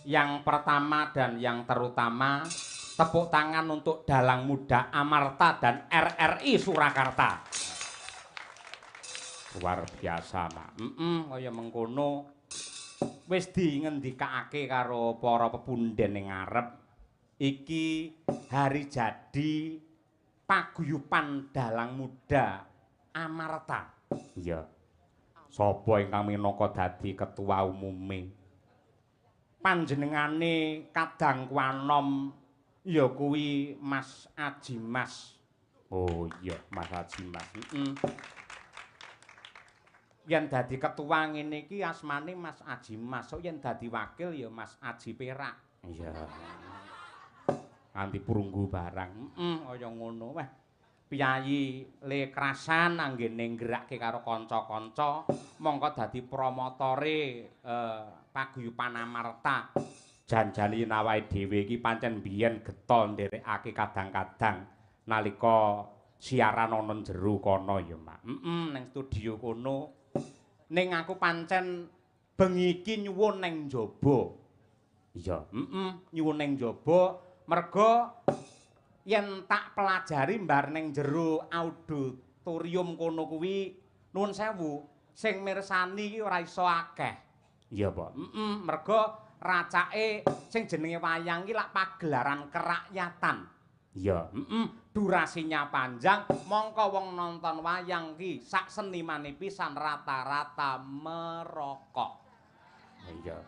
Yang pertama dan yang terutama, tepuk tangan untuk Dalang Muda Amarta dan RRI Surakarta. Luar biasa, Mak. Kaya mengkono wis dingendikake karo para pepundhen ning ngarep. Iki hari jadi paguyuban Dalang Muda Amarta. Iya. Sapa ingkang minangka dadi ketua umume? Panjenengane kadang kuanom ya kuwi Mas Ajimas. Oh iya, Mas Ajimas. Yen dadi ketua ngene iki asmane Mas Ajimas, so yen dadi wakil ya Mas Aji Perak. Iya. Nganti prunggu barang. Kaya ngono weh. Piyayi Le Krasan anggene nggerake karo kanca-kanca mongko dadi promotore paguyuban Amarta. Janjane yen awake dhewe iki pancen biyen getol nderekake kadang-kadang nalika siaran ana jero kono ya, Mak. Ning studio kono. Ning aku pancen bengi iki nyuwun ning njaba. Iya, nyuwun ning njaba merga yen tak pelajari mbar ning jero auditorium kono kuwi nuwun sewu sing mirsani iki ora iso akeh. Iya, Pak. Merga racake sing jenenge wayang iki lak pagelaran kerakyatan. Iya, durasinya panjang, mongko wong nonton wayang ki sak senimane pisan rata-rata merokok. Iya,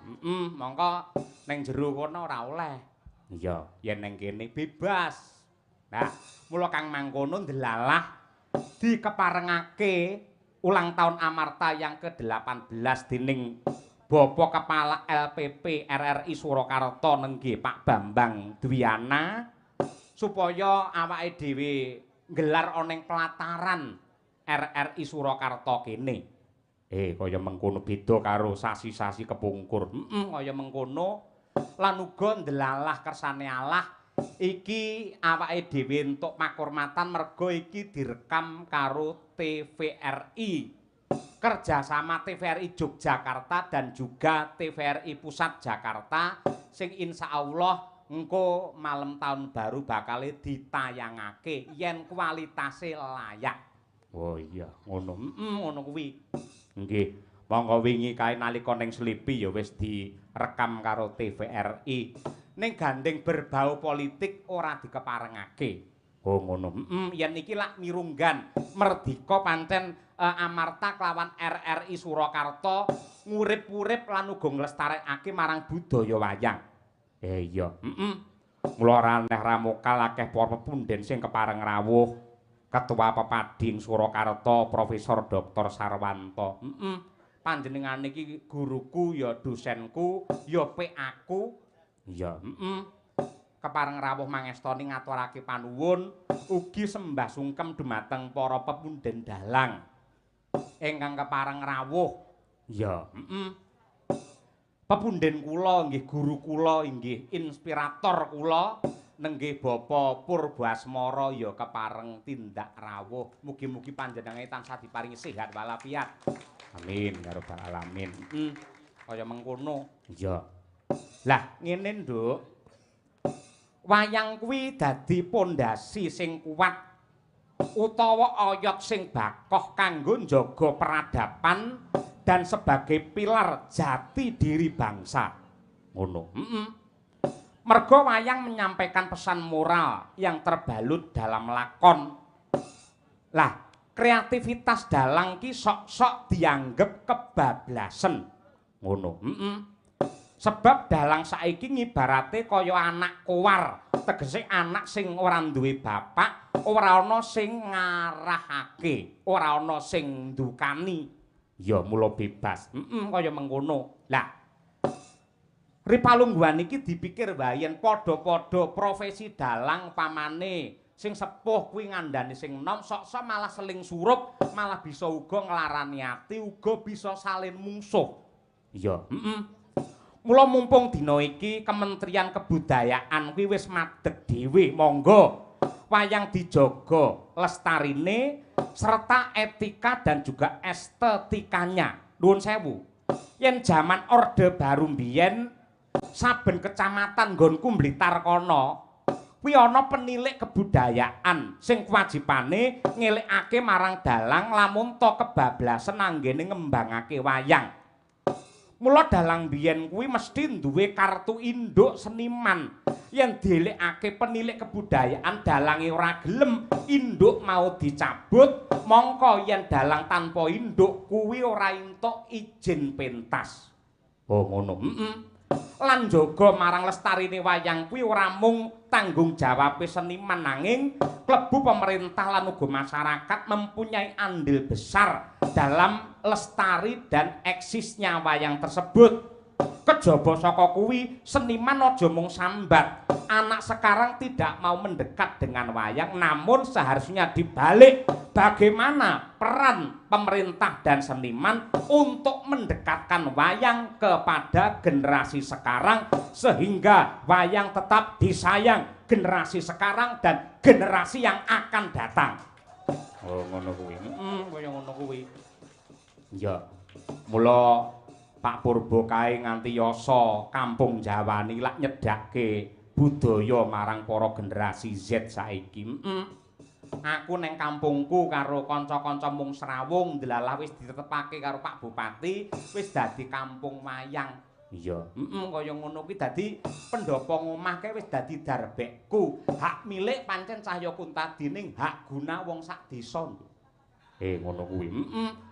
mongko ning jero kono ora oleh. Iya, yen ning kene bebas. Nah, mula Kang mangkono ndelalah dikeparengake ulang tahun Amarta yang ke-18 dening Bapak Kepala LPP RRI Surakarta nenggih Pak Bambang Dwiana supaya awake dhewe nggelar ana ing pelataran RRI Surakarta kene. Kaya mengkono beda karo sasi-sasi kepungkur. Kaya mengkono lan uga ndelalah kersane Allah iki awake dhewe entuk makurmatan merga iki direkam karo TVRI. Kerjasama TVRI Yogyakarta dan juga TVRI Pusat Jakarta sing insya Allah engko malam tahun baru bakal ditayangake yen kualitase layak. Oh iya, ngono. Ngono kuwi. Nggih. Monggo wingi kae nalika ning Slipi ya wis direkam karo TVRI. Ning gandeng berbau politik ora dikeparengake. Oh ngono. Yen iki lak mirunggan merdika pancen Amarta kelawan RRI Surakarta ngurip-urip lan uga nglestarekake marang budaya wayang. Iya, mula ora aneh ramokal akeh para pepundhen sing kepareng rawuh. Ketua Pepading Surakarta Profesor Dr. Sarwanto. Panjenengan iki guruku ya dosenku ya PA-ku. Iya, kepareng rawuh mangestoni ngaturake panuwun ugi sembah sungkem dumateng para pepundhen dalang ingkang kepareng rawuh. Ya, pepundhen kula nggih guru kula inggih inspirator kula nenggih Bapak Purbasmara ya kepareng tindak rawuh. Mugi-mugi panjenengane tansah diparingi sehat walafiat. Amin ya rabbal alamin. Kaya mengkono. Iya. Lah ngene, Nduk. Wayang kuwi dadi pondasi sing kuat utawa oyot sing bakoh kanggo njaga peradaban dan sebagai pilar jati diri bangsa. Ngono. Merga wayang menyampaikan pesan moral yang terbalut dalam lakon. Lah, kreativitas dalang ki sok-sok dianggep kebablasen. Ngono. Sebab dalang saiki ngibarate kaya anak kowar, tegese anak sing ora duwe bapak, ora ana sing ngarahake, ora ana sing ndukani. Ya mula bebas. Kaya mengkono. Lah Ripalungguhan iki dipikir wae yen padha-padha profesi dalang pamane sing sepuh kuwi ngandani sing enom sok-sok malah seling surup, malah bisa uga nglarani ati, uga bisa salin mungsuh. Iya, Mula mumpung dina iki Kementerian Kebudayaan kuwi wis madeg dhewe, monggo wayang dijaga lestarine serta etika dan juga estetikanya. Nuwun sewu. Yen jaman Orde Baru mbiyen saben kecamatan nggonku Blitar kono kuwi ana penilik kebudayaan sing kewajibane ngelikake marang dalang lamun to kebablasan anggene ngembangake wayang. Mula dalang biyen kuwi mesti duwe kartu induk seniman. Yen dilekake penilik kebudayaan dalange ora gelem, induk mau dicabut, mongko yen dalang tanpa induk kuwi ora entuk izin pentas. Oh ngono. Lan jaga marang lestarine wayang kuwi ora mung tanggung jawab seniman nanging klebu pemerintah lan uga masyarakat mempunyai andil besar dalam lestari dan eksisnya wayang tersebut. Kejaba saka kuwi seniman aja mung sambat. Anak sekarang tidak mau mendekat dengan wayang, namun seharusnya dibalik. Bagaimana peran pemerintah dan seniman untuk mendekatkan wayang kepada generasi sekarang sehingga wayang tetap disayang generasi sekarang dan generasi yang akan datang. Oh ngono kuwi. Kaya ngono kuwi. Ya. Mula Pak Purbo kae nganti yasa kampung Jawani lak nyedhakke budaya marang para generasi Z saiki. Aku neng kampungku karo kanca-kanca mung Srawung ndelalah wis ditetepake karo Pak Bupati wis dadi kampung wayang. Iya, kaya ngono kuwi dadi pendopo ngomah kae wis dadi darbekku. Hak milik pancen Cahya Kuntadi ning hak guna wong sak desa. Ngono kuwi.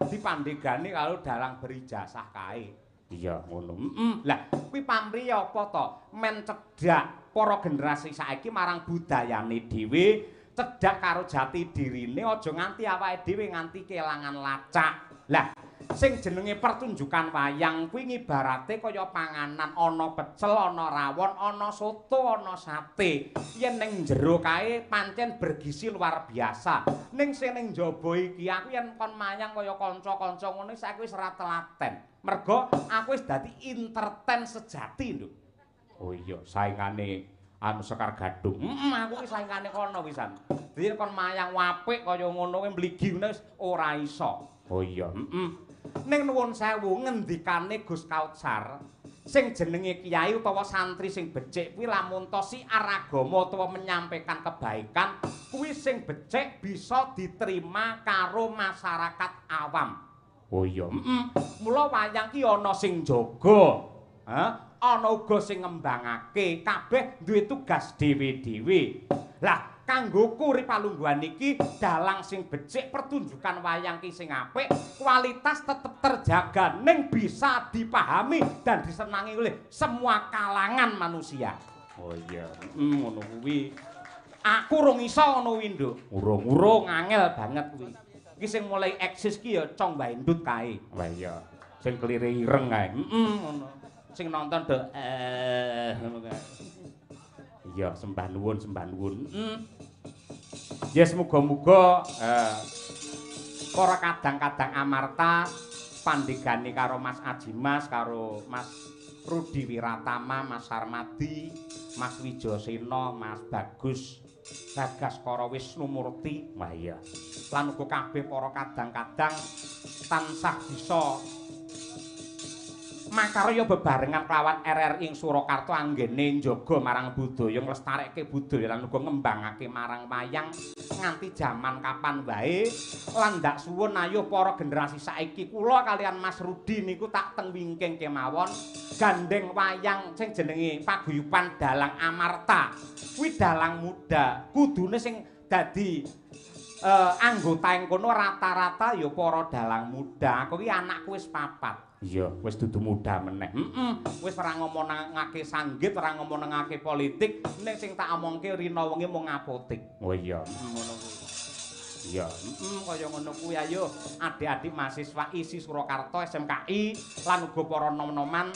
Dipandhegani karo dalang berijazah kae. Iya, ngono. Lah, kuwi pamrih apa to? Men cedhak para generasi saiki marang budayane dhewe, cedhak karo jati dirine, aja nganti awake dhewe nganti kelangan lacak. Lah, sing jenenge pertunjukan wayang kuwi ngibarate kaya panganan, ana pecel, ana rawon, ana soto, ana sate. Yen ning jero kae pancen bergizi luar biasa. Ning sing ning njaba iki aku yen kon mayang kaya kanca-kanca ngono saiki wis ora telaten. Mergo aku wis dadi entertain sejati lho. Oh iya, saingane anu Sekar Gadung. Aku ki saingane kono pisan. Dadi kon mayang apik kaya ngono kuwi mligi ngene wis ora iso. Oh iya, Ning nuwun sewu ngendikane Gus Kautsar sing jenenge kiai utawa santri sing becik kuwi lamun to siar agama utawa menyampaikan kebaikan kuwi sing becik bisa diterima karo masyarakat awam. Oh iya, mula wayang ki ana sing jaga, ana uga sing ngembangake, kabeh duwe tugas dhewe-dhewe. Lah kanggoku Ripalungguhan iki dalang sing becik, pertunjukan wayang ki sing apik, kualitas tetep terjaga ning bisa dipahami dan disenangi oleh semua kalangan manusia. Oh iya, ngono kuwi. Aku urung iso ngono kuwi, Nduk. Urung angel banget kuwi. Iki sing mulai eksis ki ya cong Mbah kae. Wah iya, sing kelire ireng kae. Ngono. Sing nonton do ngono kae. Iya, sembah nuwun. Yes, muga-muga para kadang-kadang amarta pandegane karo Mas Ajimas, karo Mas Rudi Wiratama, Mas Sarmadi, Mas Wijosena, Mas Bagus, Bagaskara Wisnumurti. Wah iya. Lan uga kabeh para kadang-kadang tansah bisa makarya bebarengan kelawan RRI ing Surakarta anggene njaga marang budaya, nglestarekke budaya lan uga ngembangake marang wayang nganti jaman kapan wae. Lan ndak suwun ayo para generasi saiki kula kalian Mas Rudi niku tak teng wingking kemawon gandeng wayang sing jenenge paguyuban Dalang Amarta. Kuwi dalang muda, kudune sing dadi anggota ing kono rata-rata ya para dalang muda. Aku iki anakku wis 4. Iya, wis dudu muda meneh. Wis ora ngomongake sanggit, ora ngomongake politik, ning sing tak omongke rina wengi mung apotik. Oh iya, ngono kuwi. Iya, kaya ngono kuwi ayo adik-adik mahasiswa ISI Surakarta SMKI lan uga para nom-noman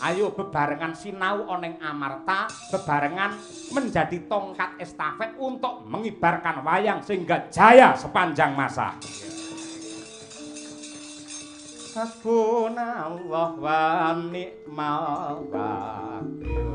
ayo bebarengan sinau oneng Amarta, bebarengan menjadi tongkat estafet untuk mengibarkan wayang sehingga jaya sepanjang masa. Hasbunallah wa ni'mal wakil.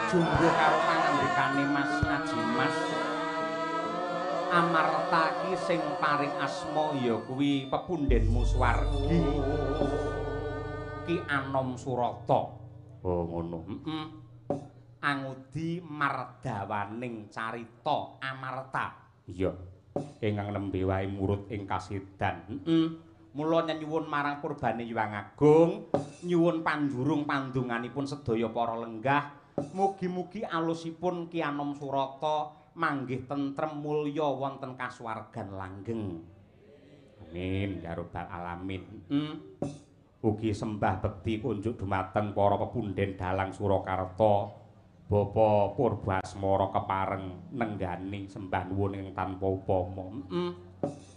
jumbuh karo pangandikane Mas Ajimas. Amarta ki sing paring asma ya kuwi pepundhenmu swargi. Ki Anom Surata. Oh ngono. Angudi mardawaning carita Amarta. Iya. Ingkang nembe wae murut ing kasedan. Mula nyuwun marang purbane Hyang Agung, nyuwun pandurung pandonganipun sedaya para lenggah. Mugi-mugi alusipun Ki Anom Surata manggih tentrem mulya wonten kasuwargan langgeng. Amin ya rabbal alamin. Ugi sembah bekti kunjuk dumateng para pepundhen dalang Surakarta. Bapa Purbasmara kepareng nenggani sembah nuwun ing tanpa upama.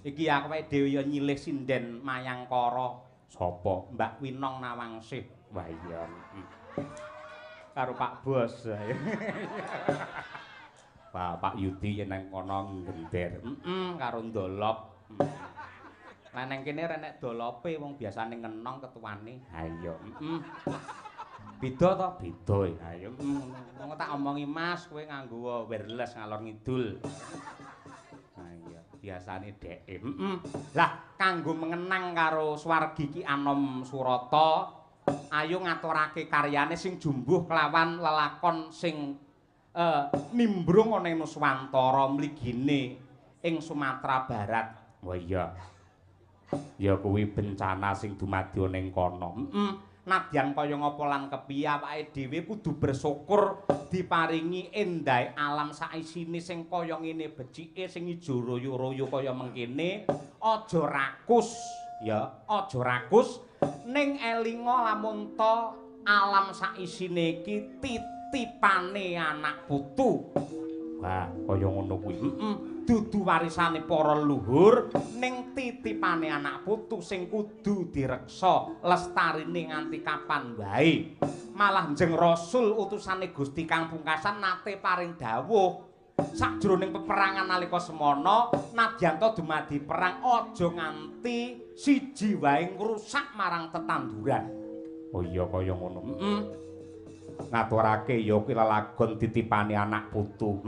Iki aku wae dhewe ya nyilih sinden Mayangkara. Sapa? Mbak Winong Nawangsih. Wah iya. Karo Pak Bos. Wah, Pak Yudi yen nang kono ngender. Karo Ndolop. Lah nang kene renek dolope wong biasane ngenong ketuane. Ha iya. Beda to? Beda. Ha iya. Wong tak omongi Mas, kowe nganggo wireless ngalor ngidul. Ha iya, biasane dhek. Lah kanggo mengenang karo swargi Ki Anom Surata, ayo ngaturake karyane sing jumbuh kelawan lelakon sing nimbrung ana ing Nuswantara mligine ing Sumatera Barat. Wah iya. Ya kuwi bencana sing dumadi ana ing kono. Nadyan kaya ngapa lan kepiye awake dhewe kudu bersyukur diparingi endahe alam saisine sing kaya ngene becike sing ijo royo-royo kaya mengkene. Aja rakus ya, aja rakus ning elinga lamun to alam saisine iki titipane anak putu. Wah, kaya ngono kuwi. Dudu warisane para leluhur ning titipane anak putu sing kudu direksa lestarine nganti kapan wae. Malah njeng Rasul utusane Gusti kang pungkasan nate paring dawuh sajroning peperangan nalika semana nadyan to dumadi perang aja nganti siji wae ngrusak marang tetanduran. Oh iya kaya ngono. Ngaturake ya kuwi lelagon titipane anak putu.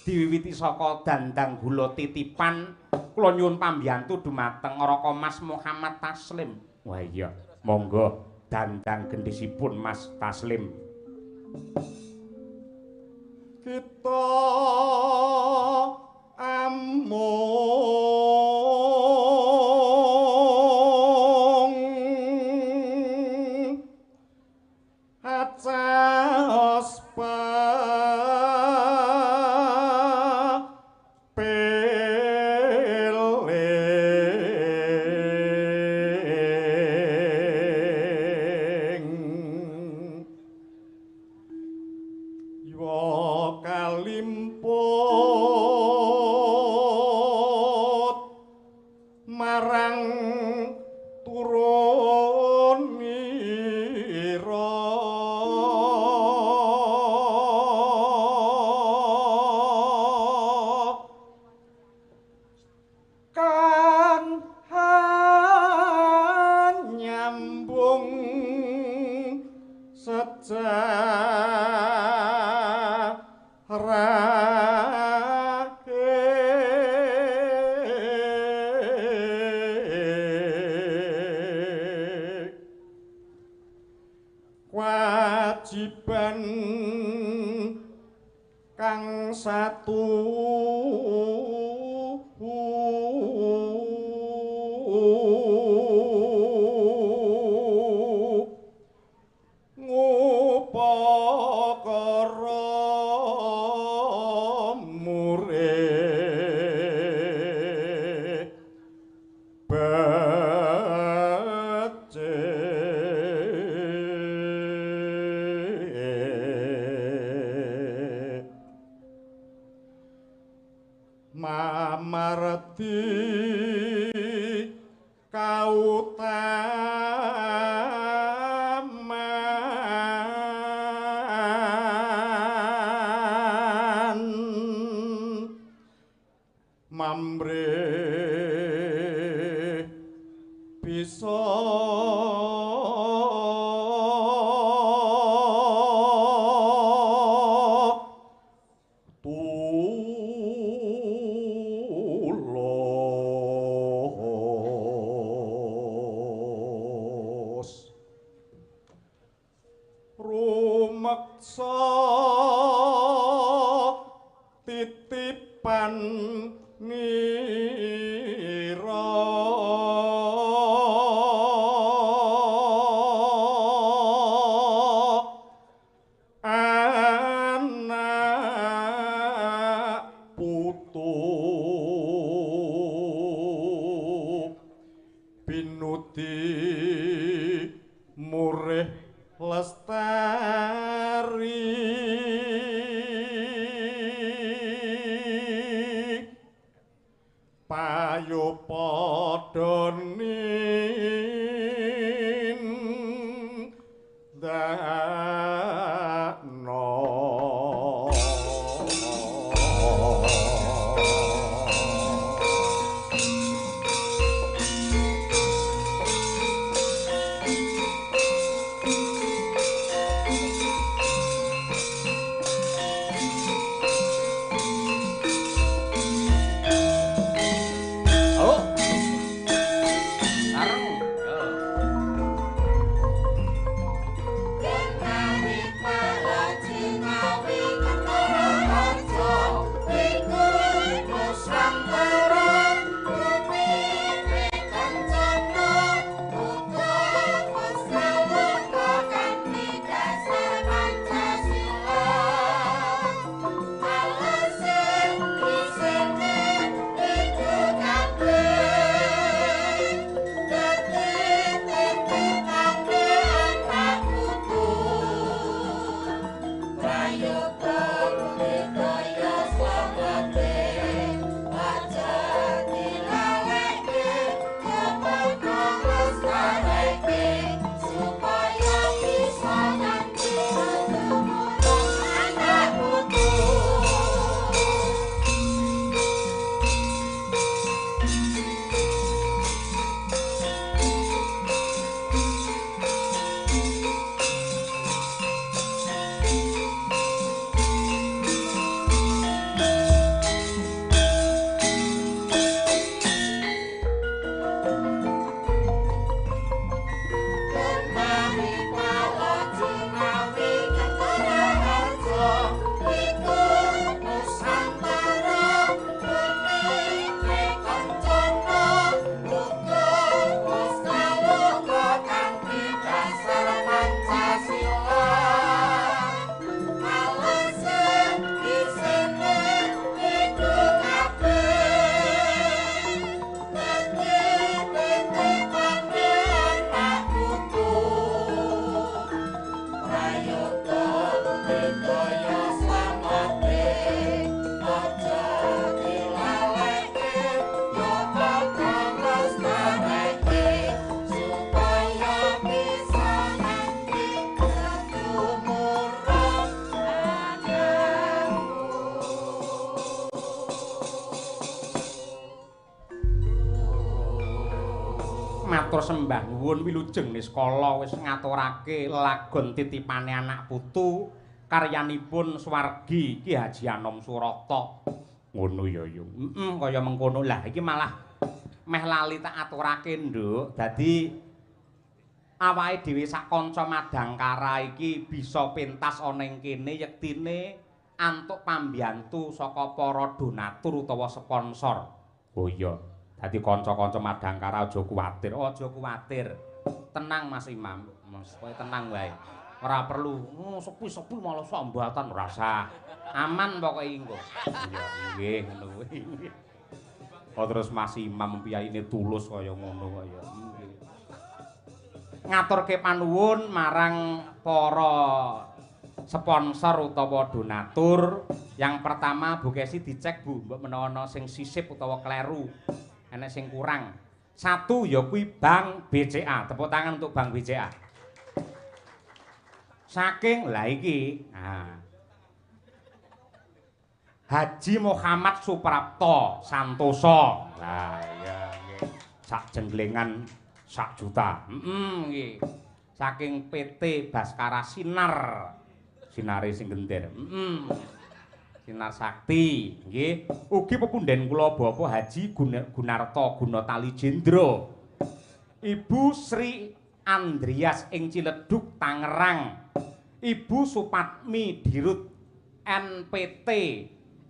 Diwiwiti saka dandang gula titipan kula nyuwun pambiyantu dumateng Raka Mas Muhammad Taslim. Wah iya, monggo dandang gendhisipun Mas Taslim. Kita amung acos kewajiban kang satu bisa titipan nira anak putu pinudi murih lestari payu padha nindakno matur sembah nuwun wilujeng niskala wis ngaturake lagon titipane anak putu karyanipun Swargi Ki Haji Anom Surata. Ngono ya Yung. Kaya mengkono. Lah iki malah meh lali tak aturake, Nduk. Dadi awake dhewe sak kanca Madangkara iki bisa pentas ana ing kene yektine antuk pambiyantu saka para donatur utawa sponsor. Oh iya. Dadi kanca-kanca Madangkara aja kuwatir, aja kuwatir. Tenang Mas Imam, Mas, kowe tenang wae. Ora perlu sepi-sepi malah sambatan rasa. Aman pokoke engko. Iya, nggih ngono kuwi. Oh terus Mas Imam piyaine tulus kaya ngono kaya. Nggih. Ngaturke panuwun marang para sponsor utawa donatur. Yang pertama Bu Kesi dicek Bu, mbok menawa ana sing sisip utawa kleru. Enek sing kurang. Satu ya kuwi Bank BCA. Tepuk tangan untuk Bank BCA. Saking lah iki. Nah. Haji Muhammad Suprapto Santoso. Lah iya nggih. Sak jenglengan 1 juta. Nggih. Saking PT Baskara Sinar. Sinare sing gender. Sinar Sakti, nggih. Ugi pepunden kula Bapak Haji Gunarto Gunatali Jendra. Ibu Sri Andrias ing Ciledug Tangerang. Ibu Supatmi Dirut NPT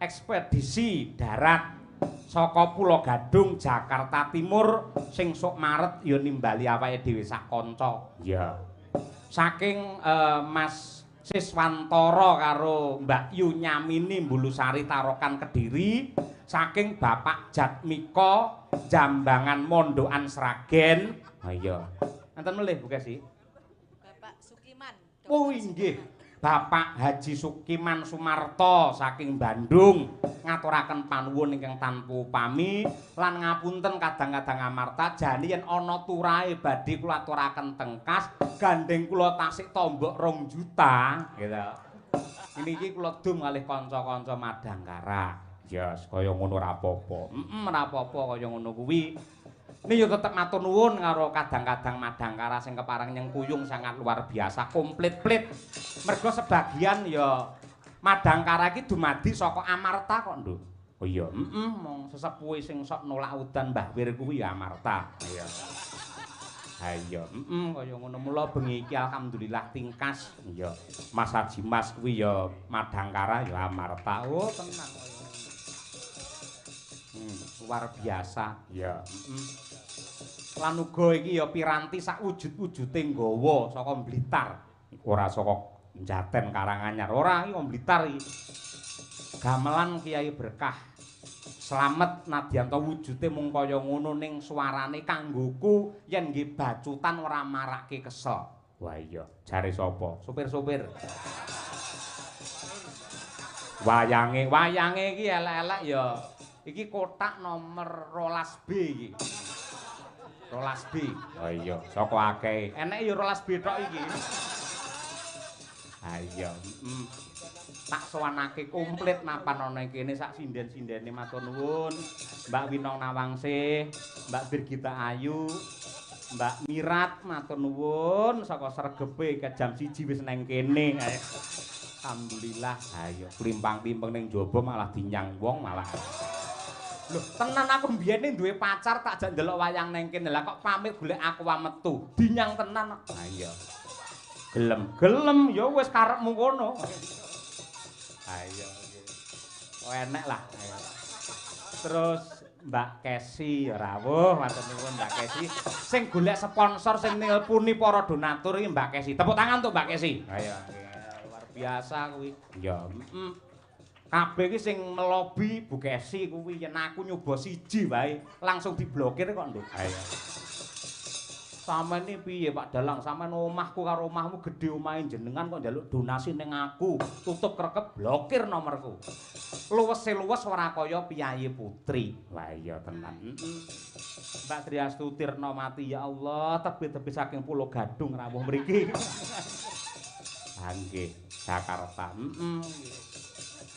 ekspedisi darat saka Pulau Gadung Jakarta Timur sing sok Maret ya nimbali awake dhewe sak kanca. Iya. Saking Mas Siswantara karo Mbak Yu Nyamini Mbulusari Tarokan Kediri, saking Bapak Jatmiko Jambangan Mondokan Sragen. Ha iya. Enten melih Bu Kesi? Bapak Sukiman. Oh inggih. Bapak Haji Sukiman Sumarto saking Bandung ngaturaken panuwun ingkang tanpa upami lan ngapunten kadang-kadang amarta jani yen ana turahe badhe kula aturaken tengkas gandeng kula tasik tombok 2 juta gitu. Ini iki kula dum kalih kanca-kanca Madangkara. Ya kaya ngono ora apa-apa. Ora apa-apa kaya ngono kuwi. Ini yo tetep matur nuwun karo kadang-kadang Madangkara sing kepareng nyengkuyung sangat luar biasa komplit-plit. Mergo sebagian ya Madangkara iki dumadi saka Amarta kok, Nduk. Oh iya, mong sesepuhe sing sok nolak udan Mbah Wir kuwi ya Amarta. Iya. Ha iya, kaya ngono mula bengi iki alhamdulillah tingkas. Iya. Mas Haji Mas kuwi ya Madangkara ya Amarta. Oh, tenang kaya ngono. Luar biasa. Iya, Lan uga iki ya piranti sak wujud-wujude nggawa saka Blitar. Ora saka Njaten Karanganyar. Ora iki wong Blitar iki. Gamelan Kiai Berkah. Slamet Nadianto wujude mung kaya ngono ning suarane kanggoku yen nggih bacutan ora marake kesel. Wah iya, jare sapa? Supir-supir. Wayange iki elek-elek ya. Iki kotak nomor 12B iki. 12B. Oh iya, saka akeh. Enek ya 12B tok iki. Ha iya, tak sowanake komplit mapan ana kene sak sinden-sindene matur nuwun. Mbak Winong Nawangsih, Mbak Birgita Ayu, Mbak Mirat matur nuwun saka Sregepe ke jam 1 wis neng kene. Alhamdulillah. Ayo klimpang-klimpeng ning jaba malah dinyang wong malah. Loh, tenan aku mbiyene duwe pacar tak jak ndelok wayang neng kene. Lah kok pamit golek aku wae metu. Dinyang tenan. Ha iya. Gelem ya wis karepmu kono. Ayo. Oh enek lah. Ayo. Terus Mbak Kesi ya rawuh matur nuwun Mbak Kesi sing golek sponsor sing nelponi para donatur iki Mbak Kesi. Tepuk tangan untuk Mbak Kesi. Ayo. Luar biasa kuwi. Ya, kabeh iki sing melobi Bu Kesi kuwi yen aku nyoba siji wae langsung diblokir kok, Nduk. Ayo. Sampeyan piye Pak Dalang? Sampeyan omahku karo omahmu gedhe omahe jenengan kok njaluk donasi ning aku. Tutup krekep blokir nomorku. Luwes ora kaya piyayi putri. Wah iya tenan. Mbak Triastuti Tirnomati ya Allah, tebih-tebih saking Pulau Gadung rawuh mriki. Ha nggih, Jakarta.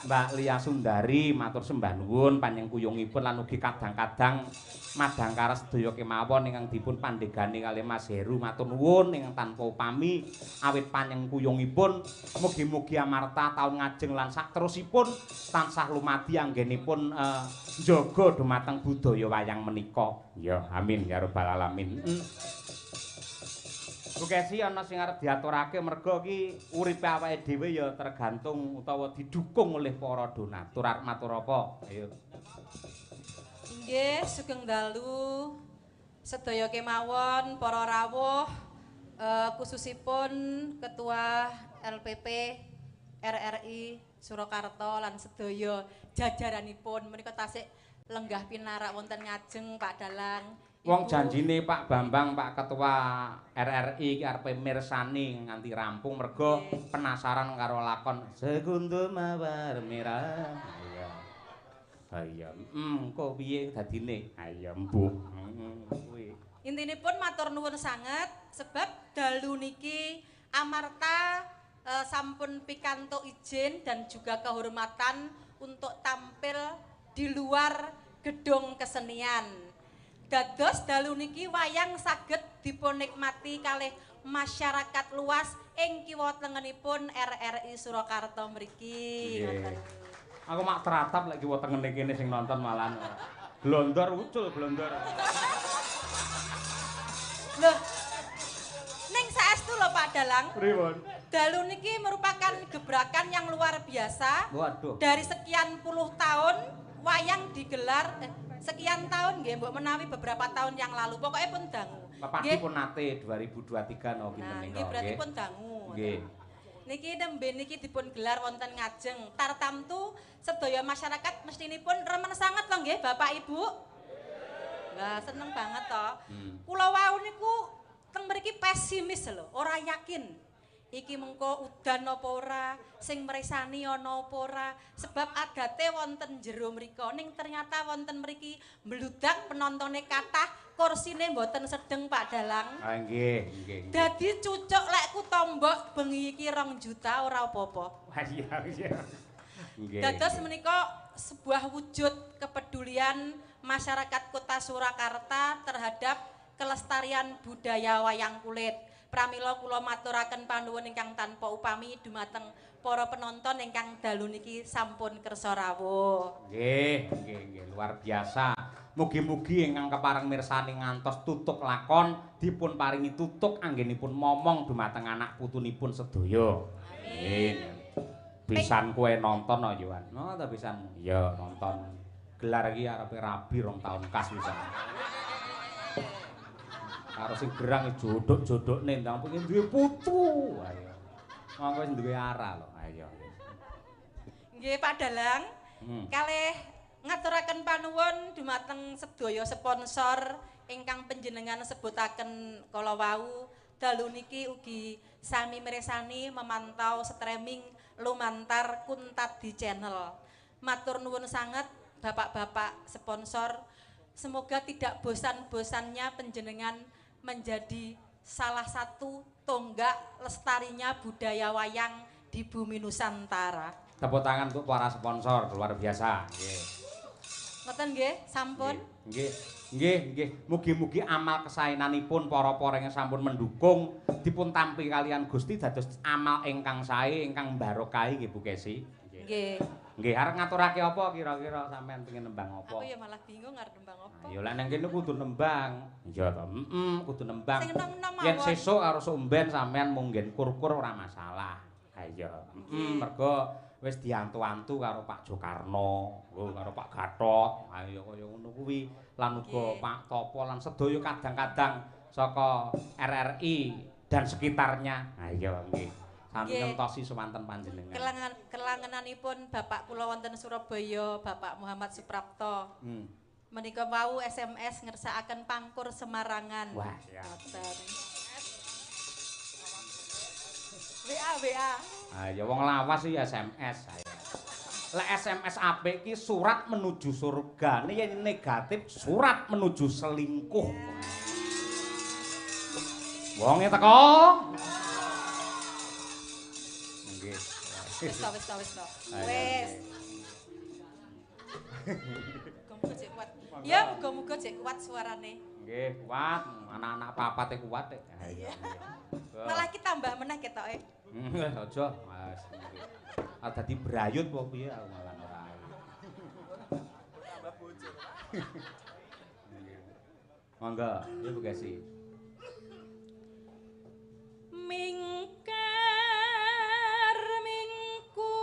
Mbak Lia Sundari matur sembah nuwun panjenenganipun lan ugi kadang-kadang Madangkara sedaya kemawon ingkang dipun pandegani kalih Mas Heru matur nuwun ingkang tanpa upami awit panjenenganipun mugi-mugi amarta taun ngajeng lan sakterusipun tansah lumadi anggenipun njaga dhumateng budaya wayang menika. Ya amin ya rabbal alamin. Bu Kesi ana sing arep diaturake merga iki uripe awake dhewe ya tergantung utawa didukung oleh para donatur. Arep matur apa? Ayo. Inggih, sugeng dalu sedaya kemawon para rawuh khususipun Ketua LPP RRI Surakarta lan sedaya jajaranipun menika tasik lenggah pinarak wonten ngajeng Pak Dalang. Wong janjine Pak Bambang Pak Ketua RRI iki arepe mirsani nganti rampung merga penasaran karo lakon Sekuntum Mawar Merah. Iya. Ha iya. Engko piye dadine? Ha iya mbuh. Kuwi. Intinipun matur nuwun sanget sebab dalu niki amarta sampun pikantuk izin dan juga kehormatan untuk tampil di luar gedung kesenian. Dados dalu niki wayang saged dipunikmati kalih masyarakat luas ing kiwa tengenipun RRI Surakarta mriki. Aku mak teratap lek kiwa tengene kene sing nonton malahan. Glondor ucul glondor. Loh. Ning saestu lho Pak Dalang. Pripun? dalu niki merupakan gebrakan yang luar biasa. Waduh. Dari sekian puluh tahun wayang digelar sekian tahun nggih mbok menawi beberapa tahun yang lalu. Pokoknya pun dangu. Pepati pun nate 2023 no pinten nah, nika. Nggih berarti pun dangu. Nggih. Niki nembe niki dipun gelar wonten ngajeng. Tartamtu sedaya masyarakat mestinipun remen sanget lho nggih Bapak Ibu. Lah seneng banget to. Kula wau niku teng mriki pesimis lho, ora yakin. Iki mengko udan apa ora, sing mresani ana apa ora, sebab adate wonten jero mriko ning ternyata wonten mriki mbludak penontone kathah, kursine mboten sedeng Pak Dalang. Ah nggih. Dadi cucuk lekku tombok bengi iki 2 juta ora apa-apa. Wah iya. Nggih. Dados menika sebuah wujud kepedulian masyarakat Kota Surakarta terhadap kelestarian budaya wayang kulit. Pramila kula maturaken panuwun ingkang tanpa upami dumateng para penonton ingkang dalu niki sampun kersa rawuh. Nggih, luar biasa. Mugi-mugi ingkang kepareng mirsani ngantos tutuk lakon dipun paringi tutuk anggenipun momong dumateng anak putunipun sedaya. Amin. Pisan kowe nonton no Yohan. No ta pisan? Ya nonton. Gelar iki arepe rabi 2 tahun kas pisan. Karo sing gerang jodhok-jodhokne ndang pengen duwe putu. Ayo. Monggo wis duwe ara lho. Ayo. Nggih Pak Dalang. Kalih ngaturaken panuwun dumateng sedaya sponsor ingkang panjenengan sebutaken kala wau. Dalu niki ugi sami mirsani memantau streaming lumantar Kuntadi Channel. Matur nuwun sanget Bapak-bapak sponsor. Semoga tidak bosan-bosannya panjenengan menjadi salah satu tonggak lestarinya budaya wayang di bumi Nusantara. Tepuk tangan untuk para sponsor luar biasa. Nggih. Ngoten nggih, sampun. Nggih. Mugi-mugi amal kesaenanipun para-para ingkang sampun mendukung dipun tampi kalian Gusti dados amal ingkang sae ingkang barokahi nggih Bu Kesi. Nggih. Nggih, arep ngaturake apa kira-kira sampean pengen nembang apa? Aku ya malah bingung arep nembang apa. Ya lek nang kene kudu nembang. Iya to, kudu nembang. Sing enom-enom Yen mawon. sesuk karo sumben sampean munggen kur-kur ora masalah. Ha iya. Mergo wis diantu-antu karo Pak Jokarno, karo Pak Gatot. Ha iya kaya ngono kuwi. Lan uga Pak Topo lan sedaya kadang-kadang saka RRI dan sekitarnya. Ha iya nggih. Sami ngentosi semanten panjenengan. Kelangenanipun Bapak kula wonten Surabaya, Bapak Muhammad Suprapto. Menika wau SMS ngersakaken pangkur Semarangan. Wah, ya. WA. Ah ya wong lawas iki SMS saya. Lek SMS apik iki surat menuju surga. Nek yen negatif surat menuju selingkuh. Wonge teko. Nggih. Wis. Muga-muga cek kuat. Ya, muga-muga cek kuat suarane. Nggih, kuat. Anak-anak papate kuat. Ayo. Malah ki tambah meneh ketoke. Aja, Mas. Ah dadi brayut apa piye aku malah ora. Tambah bojo. Monggo, ya Bu Kesi. Mingkar mingkureng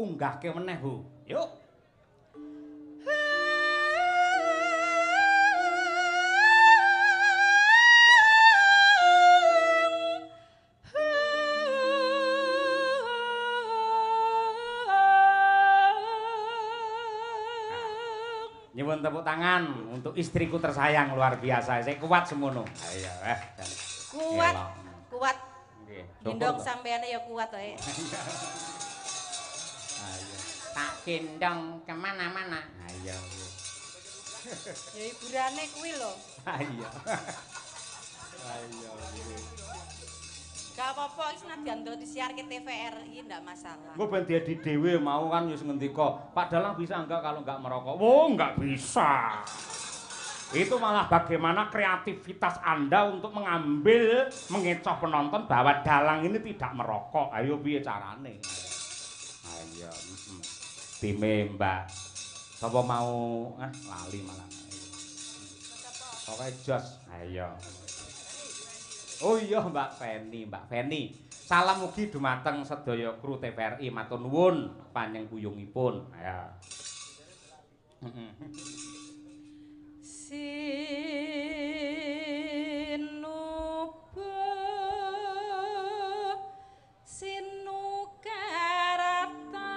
unggahke meneh, Bu. Yuk. Nyuwun tepuk tangan untuk istriku tersayang luar biasa. Saya kuat semono. Ayo, Kuat. Kuat. Nggih. Gendong sampeyan ya kuat wae. Ayo. Tak gendong kemana-mana. Ayo. Ya hiburane kuwi lho. Ayo. Ayo. Gak apa-apa senajan do disiarke TVRI ndak masalah. Engko ben diedi dhewe mau kan wis ngendika, Pak Dalang bisa enggak kalau enggak merokok? Oh, enggak bisa. Itu malah bagaimana kreativitas Anda untuk mengambil, mengecoh penonton bahwa Dalang ini tidak merokok. Ayo piye carane? Ayo. Time Mbak. Sapa mau lali malah. Pokoke jos. Ayo. Oh iya Mbak Feni. Salam mugi dumateng sedaya kru TVRI matur nuwun panjenenganipun. Ya. Sinukarata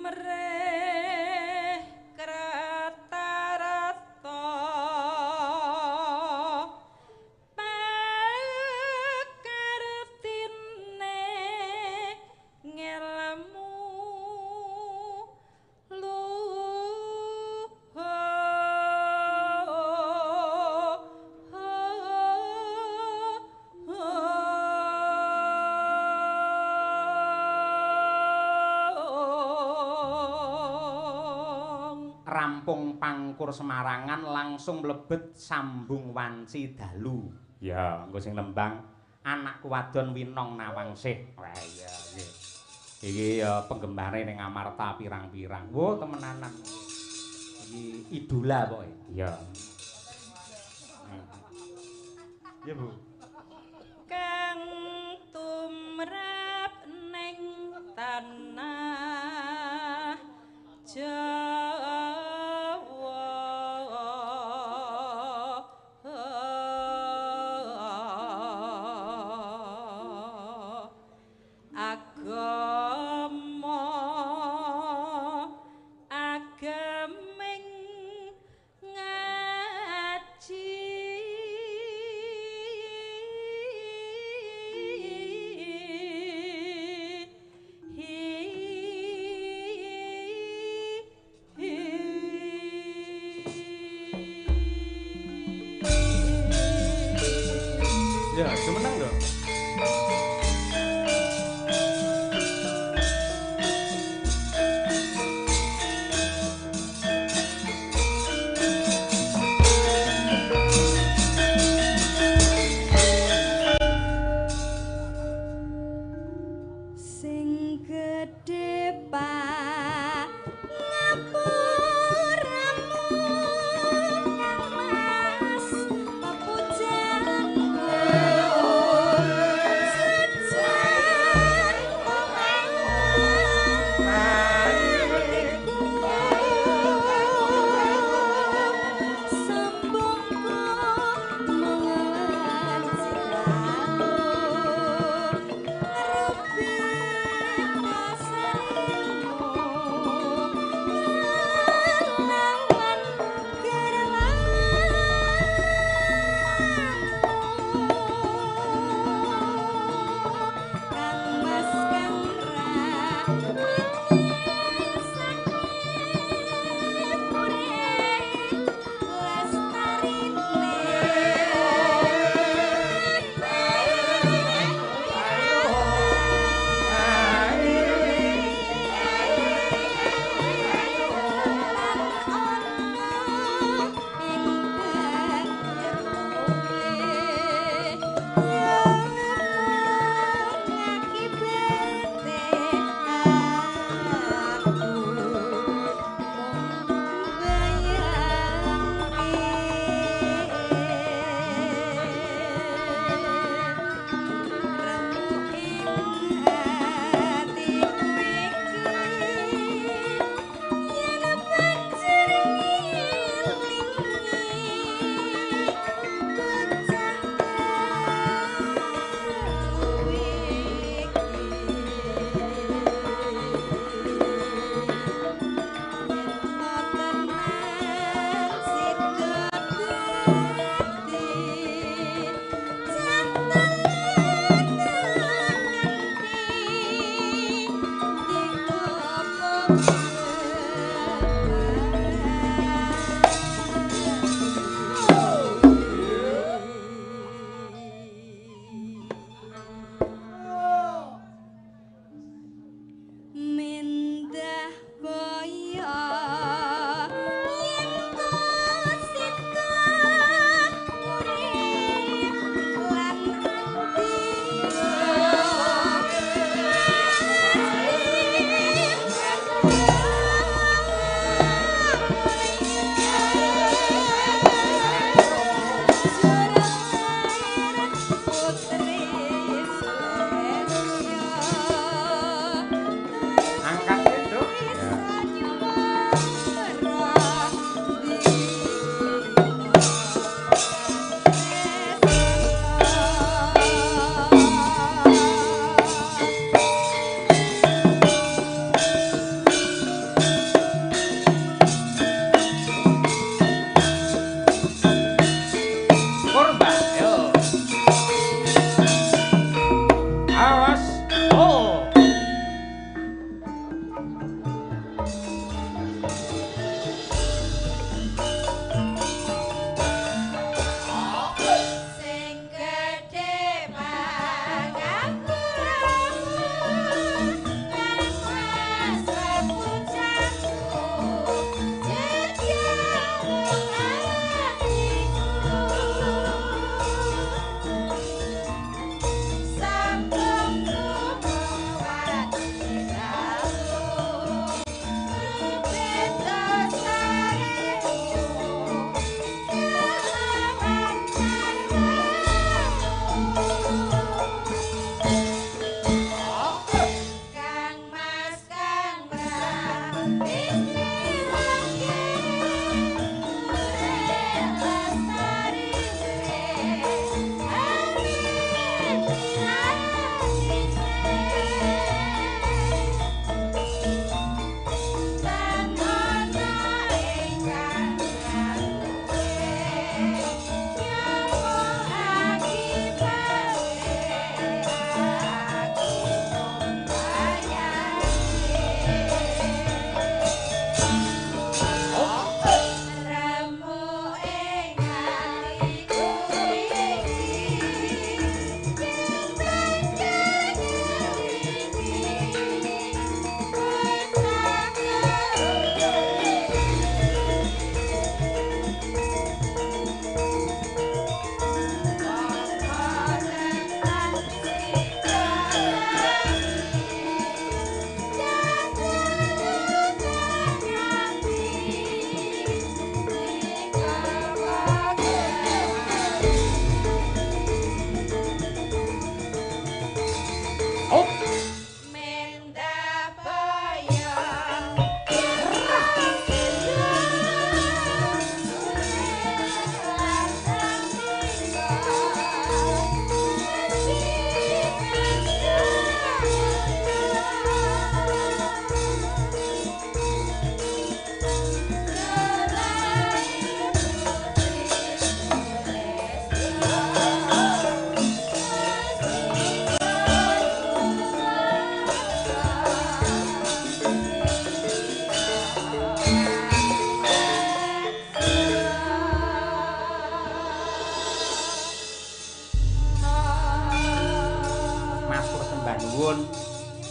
mereh kratarata pakartine ngelmu Rampung Pangkur Semarangan langsung mlebet sambung wanci dalu. Ya, engko sing nembang anakku wadon Winong Nawangsih. Wah iya nggih. Iki ya penggembare ning Amarta pirang-pirang. Wo temenanan. Iki idola pokoke. Iya. Ya, Bu. kang tumrap ning tanah Jawa agama ageming ngaji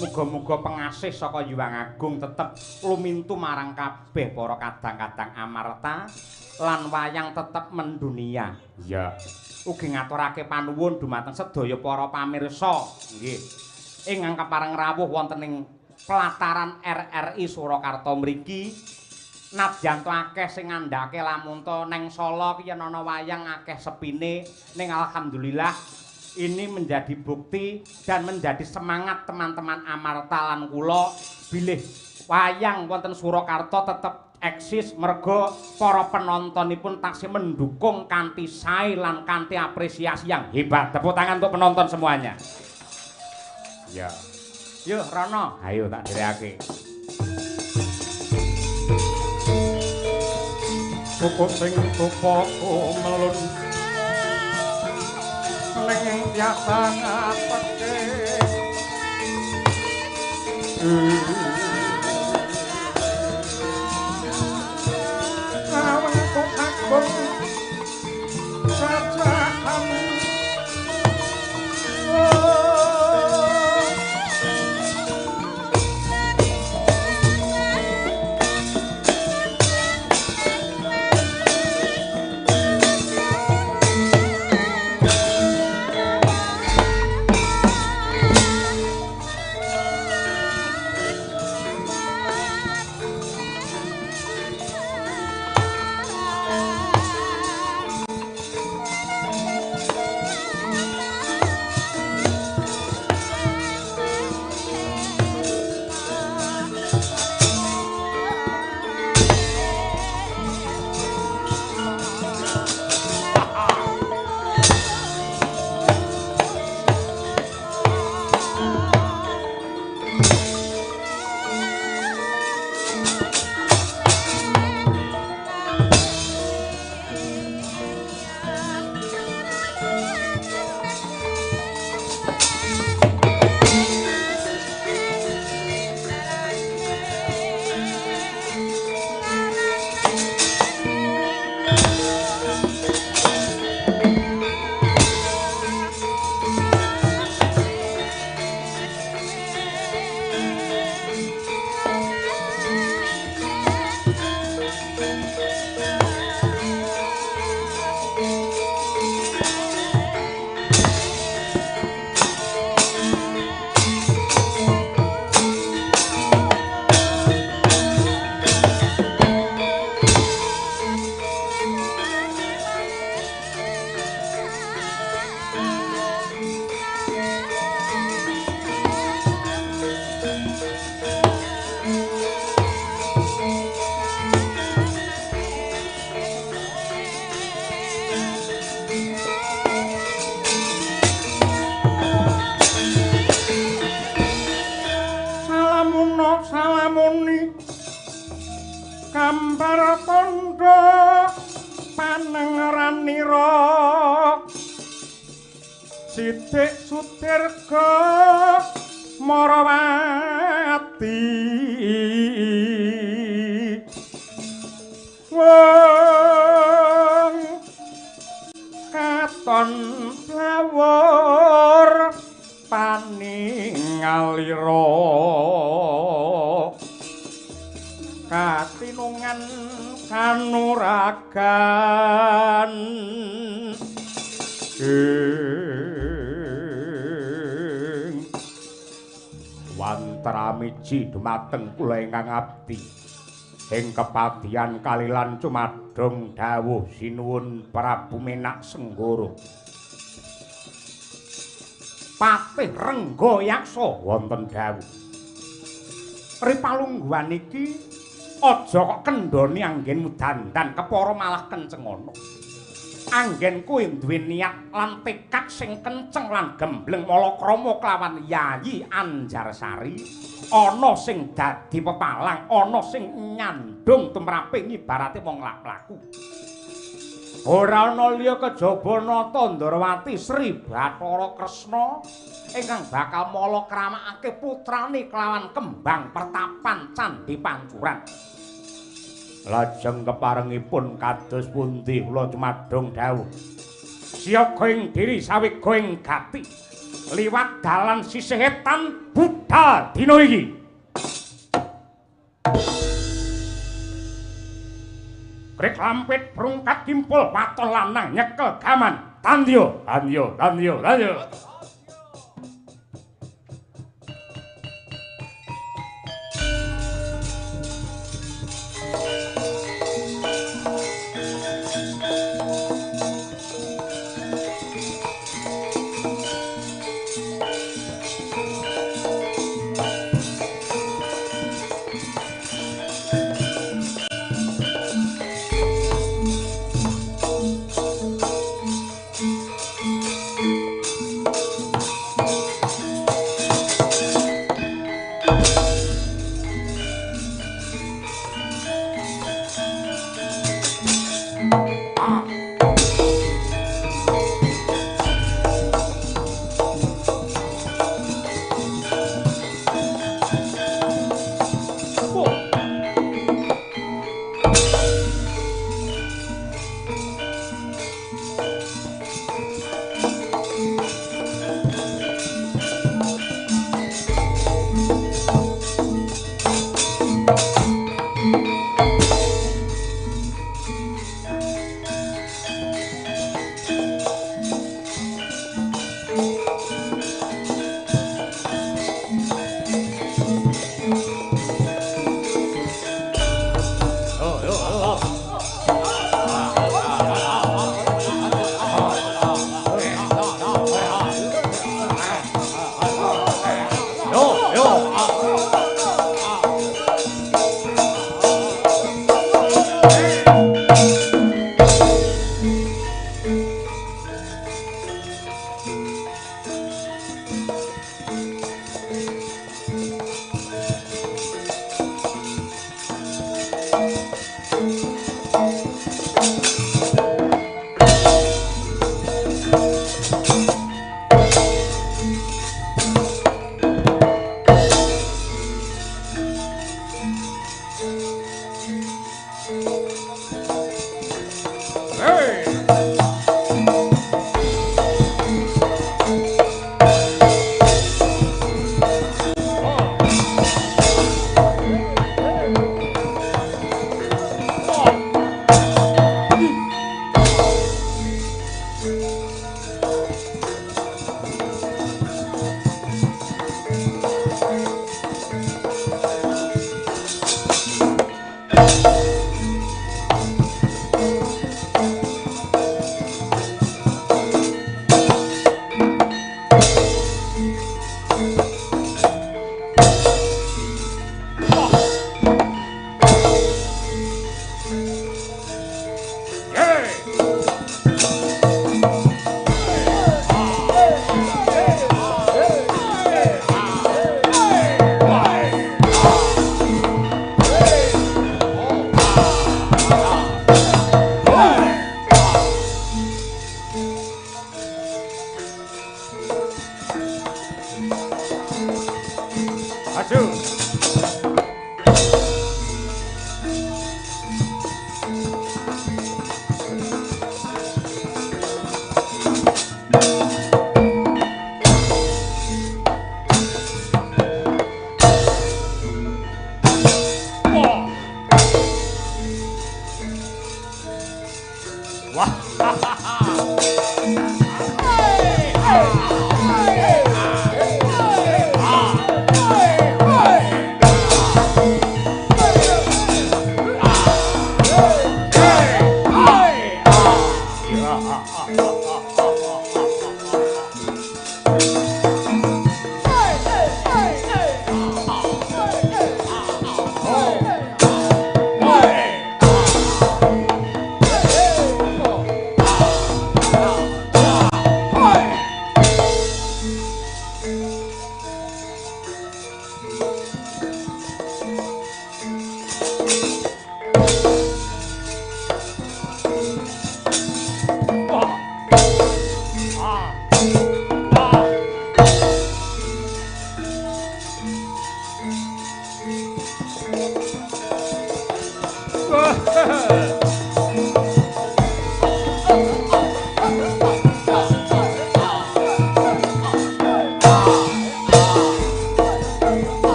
Muga-muga pengasih saka Hyang Agung tetep lumintu marang kabeh para kadang-kadang Amarta lan wayang tetep mendunia. Ya. Ugi ngaturake panuwun dumateng sedaya para pamirsa. Nggih. Ingkang kepareng rawuh wonten ing pelataran RRI Surakarta mriki. Nadyan akeh sing ngandhake lamun to neng Solo ki yen ana wayang akeh sepine ning alhamdulillah ini menjadi bukti dan menjadi semangat teman-teman Amarta lan kula bilih wayang wonten Surakarta tetep eksis merga para penontonipun taksih mendukung kanthi sae lan kanthi apresiasi yang hebat. Tepuk tangan untuk penonton semuanya. Ya. Yuk Rono, ayo tak dherekake. Pokok sing tupaku melun ning biasa ngapake awan tupaku sajahan salamuni kampar tondo panengeranira Sidik Sudirga Marawati wong katon lawur paningalira katinungan kanuragan wantaramiji dumateng kula ingkang abdi ing kepadian kalilan cumadung dawuh sinuwun Prabu Menak Senggara Patih Rengga Yaksa wonten dawuh ripalungguhan iki aja kok kendhani anggenmu dandan kepara malah kenceng ana anggen kowe duwe niat lan tekad sing kenceng lan gembleng malakrama kelawan Yayi Anjarsari ana sing dadi pepalang ana sing nyandung tumraping ibarate wong laku ora ana liya kejaba nata Ndrawati Sri Bathara Kresna ingkang bakal malakramakake putrane kelawan kembang pertapan Candhi Pancuran lajeng keparengipun kados pundi kula cumadung dawuh siyaga ing diri sawiga ing gati liwat dalan sisih etan budal dina iki. Krek lampit perungkat kimpul waton lanang nyekel gaman. Tandya, tandya, tandya, tandya.